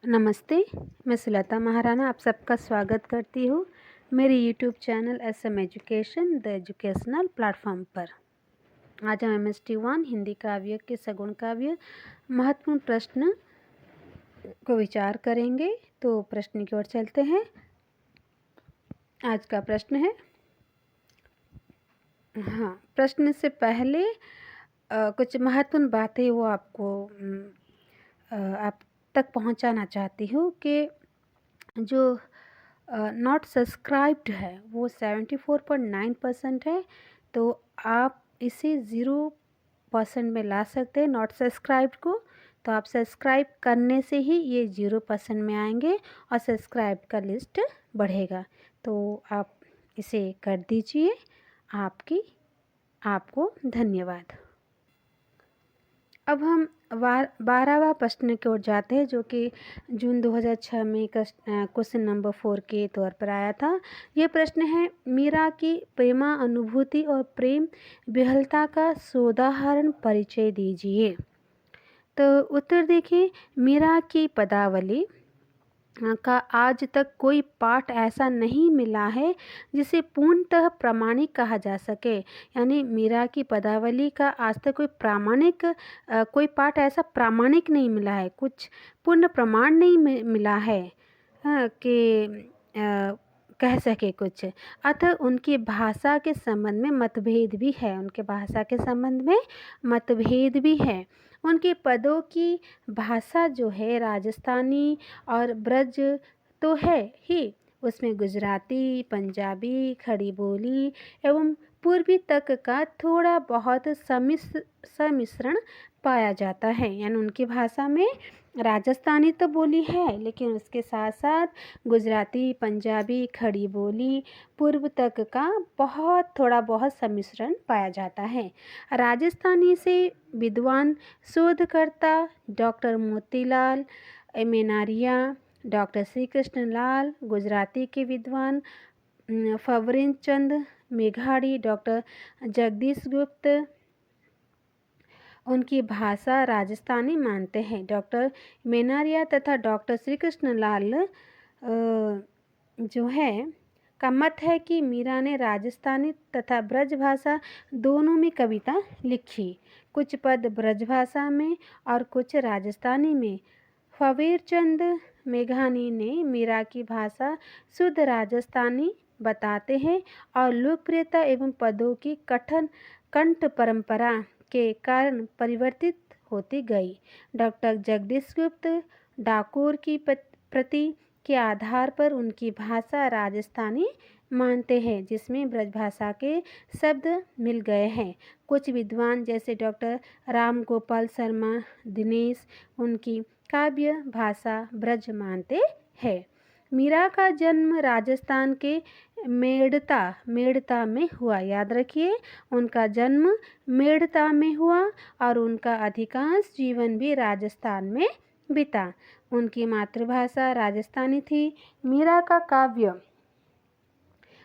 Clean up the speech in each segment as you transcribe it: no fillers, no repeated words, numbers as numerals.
नमस्ते, मैं सुलता महाराणा आप सबका स्वागत करती हूँ मेरे YouTube channel SM education the educational platform पर। आज हम MST1 हिंदी काव्य के सगुण काव्य महत्वपूर्ण प्रश्न को विचार करेंगे। तो प्रश्न की ओर चलते हैं। आज का प्रश्न है, प्रश्न से पहले कुछ महत्वपूर्ण बातें वो आपको आप तक पहुंचाना चाहती हूँ कि जो नॉट सब्सक्राइब्ड है वो 74.9% है। तो आप इसे 0% में ला सकते हैं नॉट सब्सक्राइब्ड को। तो आप सब्सक्राइब करने से ही ये 0% में आएंगे और सब्सक्राइब का लिस्ट बढ़ेगा। तो आप इसे कर दीजिए। आपको धन्यवाद। अब हम 12वां प्रश्न की ओर जाते हैं, जो कि जून 2006 में क्वेश्चन नंबर 4 के तौर पर आया था। ये प्रश्न है, मीरा की प्रेमा अनुभूति और प्रेम विहलता का सोदाहरण परिचय दीजिए। तो उत्तर देखिए, मीरा की पदावली का आज तक कोई पाठ ऐसा नहीं मिला है जिसे पूर्णतः प्रामाणिक कहा जा सके। यानी मीरा की पदावली का आज तक कोई पाठ ऐसा प्रामाणिक नहीं मिला है, कुछ पूर्ण प्रमाण नहीं मिला है कि कह सके कुछ। अतः उनकी भाषा के संबंध में मतभेद भी है। उनके पदों की भाषा जो है राजस्थानी और ब्रज तो है ही, उसमें गुजराती, पंजाबी, खड़ी बोली एवं पूर्वी तक का थोड़ा बहुत सम्मिश्रण पाया जाता है। यानी उनकी भाषा में राजस्थानी तो बोली है, लेकिन उसके साथ साथ गुजराती, पंजाबी, खड़ी बोली, पूर्व तक का थोड़ा बहुत सम्मिश्रण पाया जाता है। राजस्थानी से विद्वान शोधकर्ता डॉक्टर मोतीलाल मेनारिया, डॉक्टर श्री कृष्ण लाल, गुजराती के विद्वान फवरेन चंद मेघाड़ी, डॉक्टर जगदीश गुप्त उनकी भाषा राजस्थानी मानते हैं। डॉक्टर मेनारिया तथा डॉक्टर श्री कृष्ण लाल जो है का मत है कि मीरा ने राजस्थानी तथा ब्रज भाषा दोनों में कविता लिखी, कुछ पद ब्रज भाषा में और कुछ राजस्थानी में। फवेरचंद मेघानी ने मीरा की भाषा शुद्ध राजस्थानी बताते हैं और लोकप्रियता एवं पदों की कंठ परंपरा के कारण परिवर्तित होती गई। डॉक्टर जगदीश गुप्त डाकोर की प्रति के आधार पर उनकी भाषा राजस्थानी मानते हैं, जिसमें ब्रज भाषा के शब्द मिल गए हैं। कुछ विद्वान जैसे डॉक्टर राम गोपाल शर्मा दिनेश उनकी काव्य भाषा ब्रज मानते हैं। मीरा का जन्म राजस्थान के मेड़ता में हुआ। याद रखिए, उनका जन्म मेड़ता में हुआ और उनका अधिकांश जीवन भी राजस्थान में बीता। उनकी मातृभाषा राजस्थानी थी। मीरा का काव्य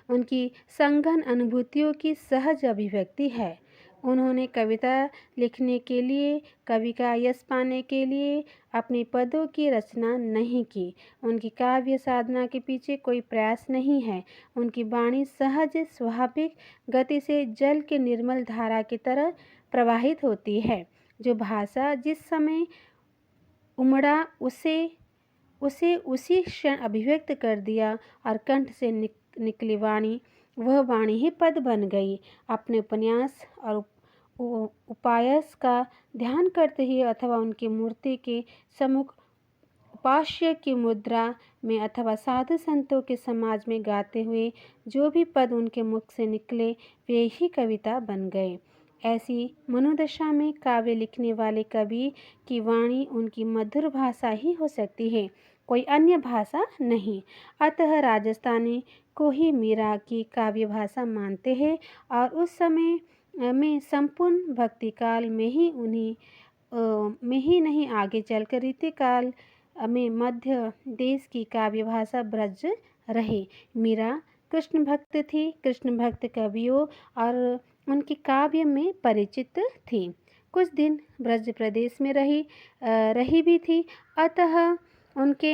उनकी संघन अनुभूतियों की सहज अभिव्यक्ति है। उन्होंने कविता लिखने के लिए, कवि का यश पाने के लिए अपने पदों की रचना नहीं की। उनकी काव्य साधना के पीछे कोई प्रयास नहीं है। उनकी वाणी सहज स्वाभाविक गति से जल के निर्मल धारा की तरह प्रवाहित होती है। जो भाषा जिस समय उमड़ा उसे उसी क्षण अभिव्यक्त कर दिया और कंठ से निकली वाणी वह वाणी ही पद बन गई। अपने उपन्यास और उपायस का ध्यान करते ही अथवा उनकी मूर्ति के सम्मुख उपास्य की मुद्रा में अथवा साधु संतों के समाज में गाते हुए जो भी पद उनके मुख से निकले वे ही कविता बन गए। ऐसी मनोदशा में काव्य लिखने वाले कवि की वाणी उनकी मधुर भाषा ही हो सकती है, कोई अन्य भाषा नहीं। अतः राजस्थानी को ही मीरा की काव्य भाषा मानते हैं और उस समय में संपूर्ण भक्ति काल में ही नहीं आगे चलकर रीतिकाल में मध्य देश की काव्य भाषा ब्रज रही। मीरा कृष्ण भक्त थी। कृष्ण भक्त कवियों और उनकी काव्य में परिचित थी। कुछ दिन ब्रज प्रदेश में रही भी थी। अतः उनके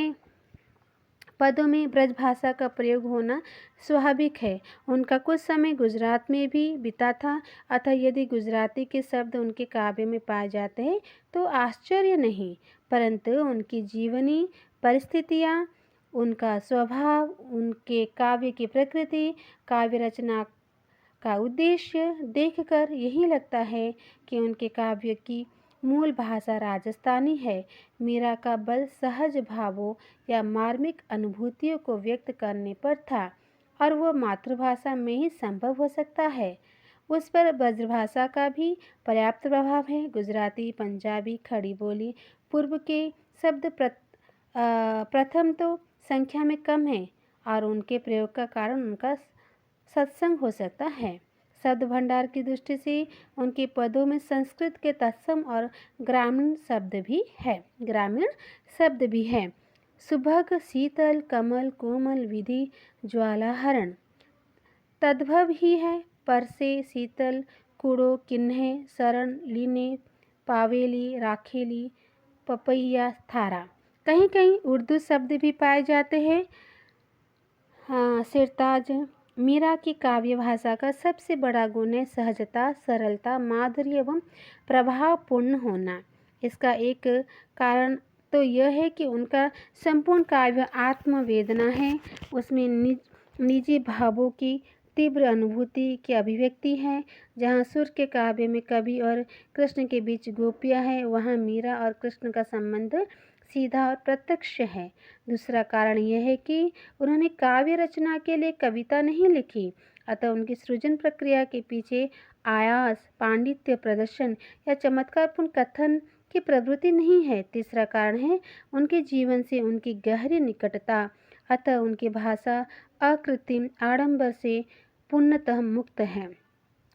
पदों में ब्रज भाषा का प्रयोग होना स्वाभाविक है। उनका कुछ समय गुजरात में भी बीता था, अतः यदि गुजराती के शब्द उनके काव्य में पाए जाते हैं तो आश्चर्य नहीं, परंतु उनकी जीवनी परिस्थितियाँ, उनका स्वभाव, उनके काव्य की प्रकृति, काव्य रचना का उद्देश्य देखकर यही लगता है कि उनके काव्य की मूल भाषा राजस्थानी है। मीरा का बल सहज भावों या मार्मिक अनुभूतियों को व्यक्त करने पर था और वह मातृभाषा में ही संभव हो सकता है। उस पर ब्रजभाषा का भी पर्याप्त प्रभाव है। गुजराती, पंजाबी, खड़ी बोली पूर्व के शब्द प्रथम तो संख्या में कम है और उनके प्रयोग का कारण उनका सत्संग हो सकता है। शब्द भंडार की दृष्टि से उनके पदों में संस्कृत के तत्सम और ग्रामीण शब्द भी है। सुभग, शीतल, कमल, कोमल, विधि, ज्वाला, हरण तद्भव ही है। परसे, शीतल, कूड़ो, किन्हे, शरण, लीने, पावेली, राखेली, पपैया, थारा। कहीं कहीं उर्दू शब्द भी पाए जाते हैं। हाँ, सिरताज। मीरा की काव्य भाषा का सबसे बड़ा गुण है सहजता, सरलता, माधुर्य एवं प्रभावपूर्ण होना। इसका एक कारण तो यह है कि उनका संपूर्ण काव्य आत्मवेदना है। उसमें निजी भावों की तीव्र अनुभूति की अभिव्यक्ति है। जहाँ सुर के काव्य में कवि और कृष्ण के बीच गोपियाँ हैं, वहाँ मीरा और कृष्ण का संबंध सीधा और प्रत्यक्ष है। दूसरा कारण यह है कि उन्होंने काव्य रचना के लिए कविता नहीं लिखी, अतः उनकी सृजन प्रक्रिया के पीछे आयास, पांडित्य प्रदर्शन या चमत्कारपूर्ण कथन की प्रवृत्ति नहीं है। तीसरा कारण है उनके जीवन से उनकी गहरी निकटता, अतः उनकी भाषा अकृत्रिम आडंबर से पूर्णतः मुक्त है।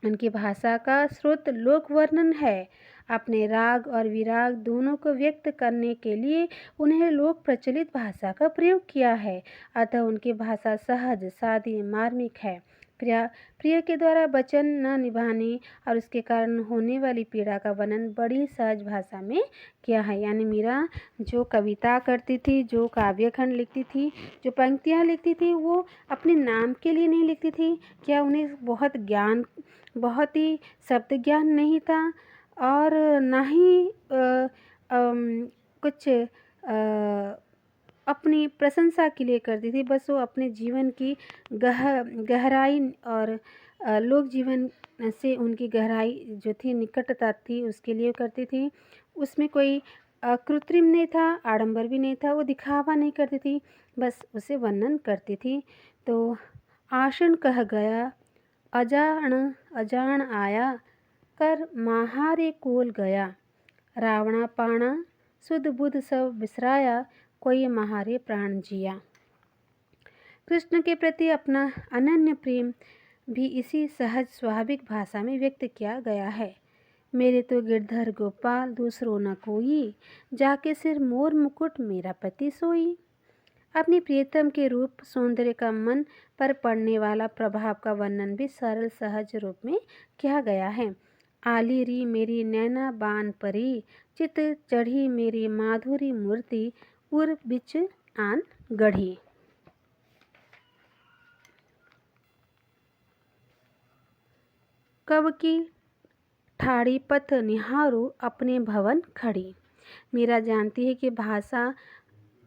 उनकी भाषा का स्रोत लोक वर्णन है। अपने राग और विराग दोनों को व्यक्त करने के लिए उन्हें लोक प्रचलित भाषा का प्रयोग किया है, अतः उनकी भाषा सहज, सादी, मार्मिक है। प्रिय के द्वारा वचन न निभाने और उसके कारण होने वाली पीड़ा का वर्णन बड़ी सहज भाषा में किया है। यानी मीरा जो कविता करती थी, जो काव्य खंड लिखती थी, जो पंक्तियाँ लिखती थी, वो अपने नाम के लिए नहीं लिखती थी। क्या उन्हें बहुत ही शब्द ज्ञान नहीं था और ना ही कुछ अपनी प्रशंसा के लिए करती थी। बस वो अपने जीवन की गहराई और लोक जीवन से उनकी गहराई जो थी, निकटता थी, उसके लिए करती थी। उसमें कोई कृत्रिम नहीं था, आडंबर भी नहीं था, वो दिखावा नहीं करती थी, बस उसे वर्णन करती थी। तो आशन कह गया, अजान आया, कर महारे कोल गया, रावणा पाणा, सुध बुध सब बिसराया, कोई महारे प्राण जिया। कृष्ण के प्रति अपना अनन्य प्रेम भी इसी सहज स्वाभाविक भाषा में व्यक्त किया गया है। मेरे तो गिरधर गोपाल दूसरो न कोई, जाके सिर मोर मुकुट मेरा पति सोई। अपनी प्रियतम के रूप सौंदर्य का मन पर पड़ने वाला प्रभाव का वर्णन भी सरल सहज रूप में किया गया है। आली री मेरी नैना बान परी, चित चढ़ी मेरी माधुरी मूर्ति, उर बिच आन गढ़ी। कब की ठाड़ी पथ निहारू अपने भवन खड़ी। मीरा जानती है कि भाषा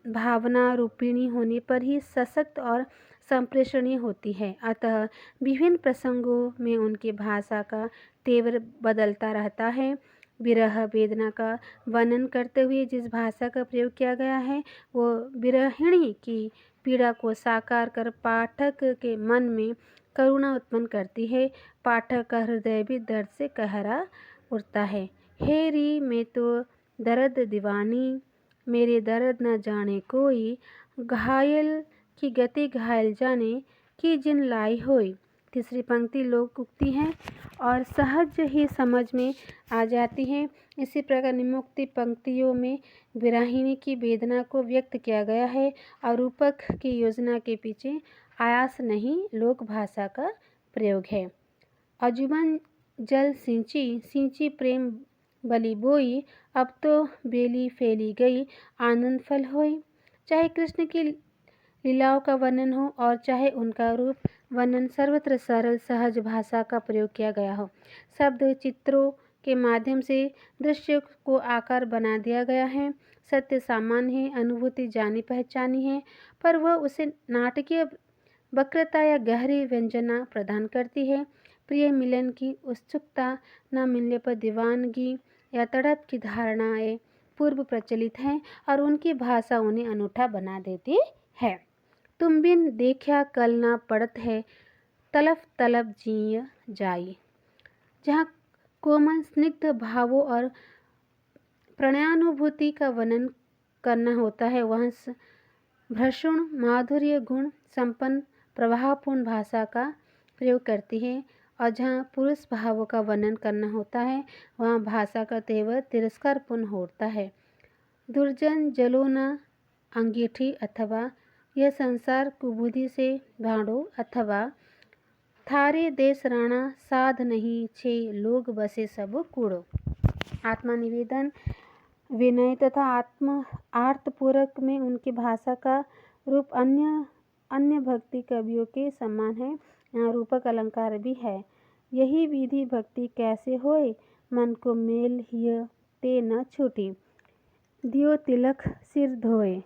भावना रूपिणी होने पर ही सशक्त और संप्रेषणीय होती है, अतः विभिन्न प्रसंगों में उनकी भाषा का तेवर बदलता रहता है। विरह वेदना का वर्णन करते हुए जिस भाषा का प्रयोग किया गया है, वो विरहिणी की पीड़ा को साकार कर पाठक के मन में करुणा उत्पन्न करती है। पाठक का हृदय भी दर्द से कहरा उठता है। हे री मैं तो दर्द दीवानी, मेरे दर्द न जाने कोई, घायल की गति घायल जाने की जिन लाई होई। तीसरी पंक्ति लोक उक्ति है और सहज ही समझ में आ जाती है। इसी प्रकार निम्नोक्त पंक्तियों में विरहिणी की वेदना को व्यक्त किया गया है और रूपक की योजना के पीछे आयास नहीं, लोक भाषा का प्रयोग है। अजुबन जल सिंची, सिंची प्रेम बलि बोई, अब तो बेली फैली गई, आनंद फल होई। चाहे कृष्ण की लीलाओं का वर्णन हो और चाहे उनका रूप वर्णन, सर्वत्र सरल सहज भाषा का प्रयोग किया गया हो। शब्द चित्रों के माध्यम से दृश्य को आकार बना दिया गया है। सत्य सामान्य है, अनुभूति जानी पहचानी है, पर वह उसे नाटकीय वक्रता या गहरी व्यंजना प्रदान करती है। प्रिय मिलन की उत्सुकता, न मिलने पर दीवानगी या तड़प की धारणाएं पूर्व प्रचलित हैं और उनकी भाषा उन्हें अनूठा बना देती है। तुम बिन देखा कल ना पड़त है, तलफ तलब जिय जाई। जहाँ कोमल स्निग्ध भावों और प्रणयानुभूति का वर्णन करना होता है, वहाँ भ्रषण माधुर्य गुण संपन्न प्रवाहपूर्ण भाषा का प्रयोग करती है, और जहाँ पुरुष भावों का वर्णन करना होता है, वहाँ भाषा का तेवर तिरस्कारपूर्ण होता है। दुर्जन जलोना अंगीठी अथवा यह संसार कुबुद्धि से भाड़ो अथवा थारे देश राणा साध नहीं छे लोग बसे सब कूड़ो। आत्मनिवेदन, विनय तथा आर्तपूर्वक में उनकी भाषा का रूप अन्य भक्ति कवियों के समान है। यहाँ रूपक अलंकार भी है। यही विधि भक्ति कैसे होए, मन को मेल हिय ते न छूटी। दियो तिलक सिर धोए,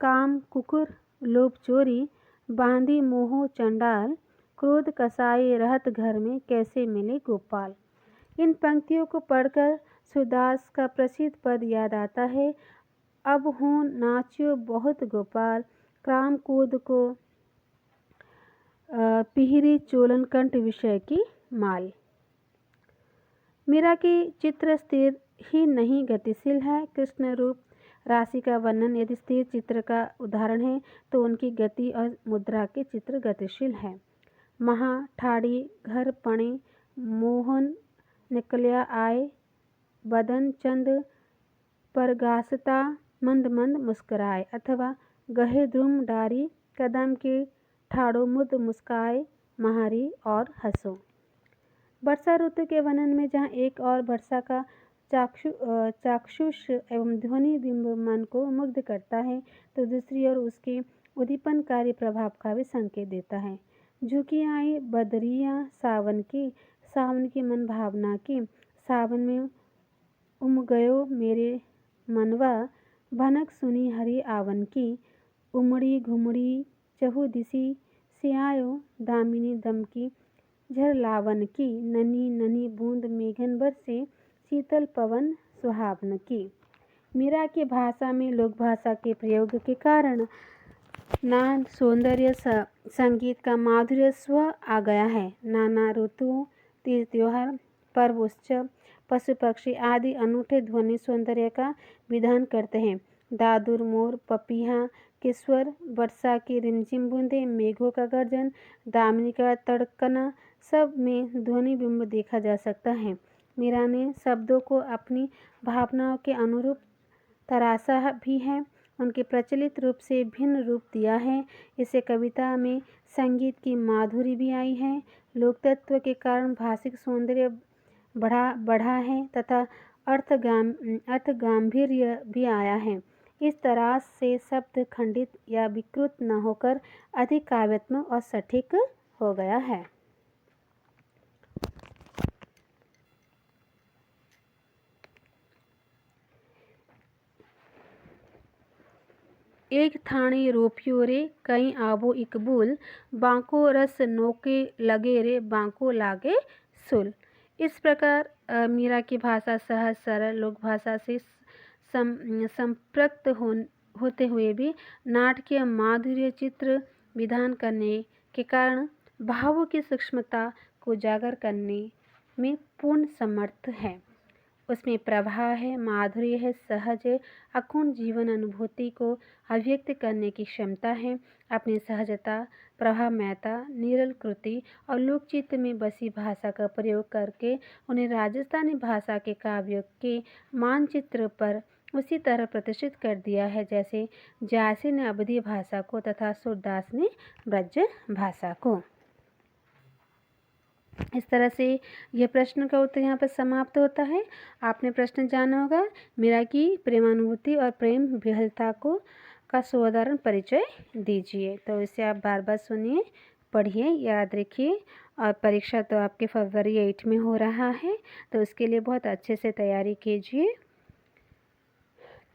काम कुकुर लोभ चोरी, बांधी मोह चंडाल, क्रोध कसाए रहत घर में, कैसे मिले गोपाल। इन पंक्तियों को पढ़कर सूरदास का प्रसिद्ध पद याद आता है। अब हो नाच्यो बहुत गोपाल, काम कूद को पिहरी चोलन कंठ विषय की माल। मीरा की चित्र स्थिर ही नहीं गतिशील है। कृष्ण रूप राशि का वर्णन यदि स्थिर चित्र का उदाहरण है, तो उनकी गति और मुद्रा के चित्र गतिशील है। महा ठाड़ी घर पणे, मोहन निकलिया आए, बदन चंद परगासता, मंद मंद मुस्कुराए। अथवा गहे ध्रुम डारी, कदम के ठाड़ो मुद मुस्काए, महारी और हंसो। वर्षा ऋतु के वर्णन में जहाँ एक और वर्षा का चाक्षुष एवं ध्वनि बिंब मन को मुग्ध करता है, तो दूसरी ओर उसके उद्दीपनकारी प्रभाव का भी संकेत देता है। झुकी आई बदरिया सावन की मन भावना की, सावन में उम गयो मेरे मनवा, भनक सुनी हरि आवन की, उमड़ी घुमड़ी चहु दिसी, सियायो दामिनी दमकी, झर लावन की, ननी ननी बूंद मेघन बरसे, शीतल पवन सुहावन की। मीरा की भाषा में लोक भाषा के प्रयोग के कारण नाद सौंदर्य संगीत का माधुर्य स्व आ गया है। नाना ऋतुओं, तीज त्योहार, पर्व उत्सव, पशु पक्षी आदि अनूठे ध्वनि सौंदर्य का विधान करते हैं। दादुर मोर पपीहा के स्वर, वर्षा की रिमझिम बूंदें, मेघों का गर्जन, दामिनी का तड़कना, सब में ध्वनि बिंब देखा जा सकता है। मीरा ने शब्दों को अपनी भावनाओं के अनुरूप तराशा भी है, उनके प्रचलित रूप से भिन्न रूप दिया है। इससे कविता में संगीत की माधुरी भी आई है। लोक तत्व के कारण भाषिक सौंदर्य बढ़ा है तथा अर्थ गांभीर्य भी आया है। इस तरह से शब्द खंडित या विकृत न होकर अधिक काव्यात्मक और सटीक हो गया है। एक थाणी रोपियो रे, कहीं आबो इकबुल, बांको रस नोके लगे रे, बांको लागे सुल। इस प्रकार मीरा की भाषा सहज सरल लोक भाषा से संपृक्त होते हुए भी नाटकीय माधुर्य चित्र विधान करने के कारण भावों की सूक्ष्मता को उजागर करने में पूर्ण समर्थ है। उसमें प्रवाह है, माधुर्य है, सहज है, अखंड जीवन अनुभूति को अभिव्यक्त करने की क्षमता है। अपनी सहजता, प्रभावमयता, निरल कृति और लोकचित्त में बसी भाषा का प्रयोग करके उन्हें राजस्थानी भाषा के काव्यों के मानचित्र पर उसी तरह प्रतिष्ठित कर दिया है जैसे जायसी ने अवधी भाषा को तथा सूरदास ने ब्रज भाषा को। इस तरह से यह प्रश्न का उत्तर यहाँ पर समाप्त होता है। आपने प्रश्न जाना होगा मीरा की प्रेमानुभूति और प्रेम विहलता को का साधारण परिचय दीजिए। तो इसे आप बार बार सुनिए, पढ़िए, याद रखिए। और परीक्षा तो आपके फरवरी 8 में हो रहा है, तो इसके लिए बहुत अच्छे से तैयारी कीजिए।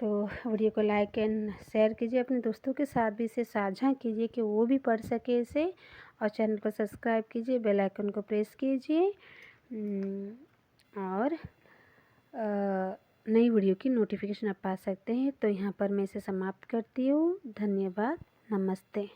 तो वीडियो को लाइक एंड शेयर कीजिए, अपने दोस्तों के साथ भी इसे साझा कीजिए कि वो भी पढ़ सके इसे। और चैनल को सब्सक्राइब कीजिए, बेल आइकन को प्रेस कीजिए और नई वीडियो की नोटिफिकेशन आप पा सकते हैं। तो यहाँ पर मैं इसे समाप्त करती हूँ। धन्यवाद, नमस्ते।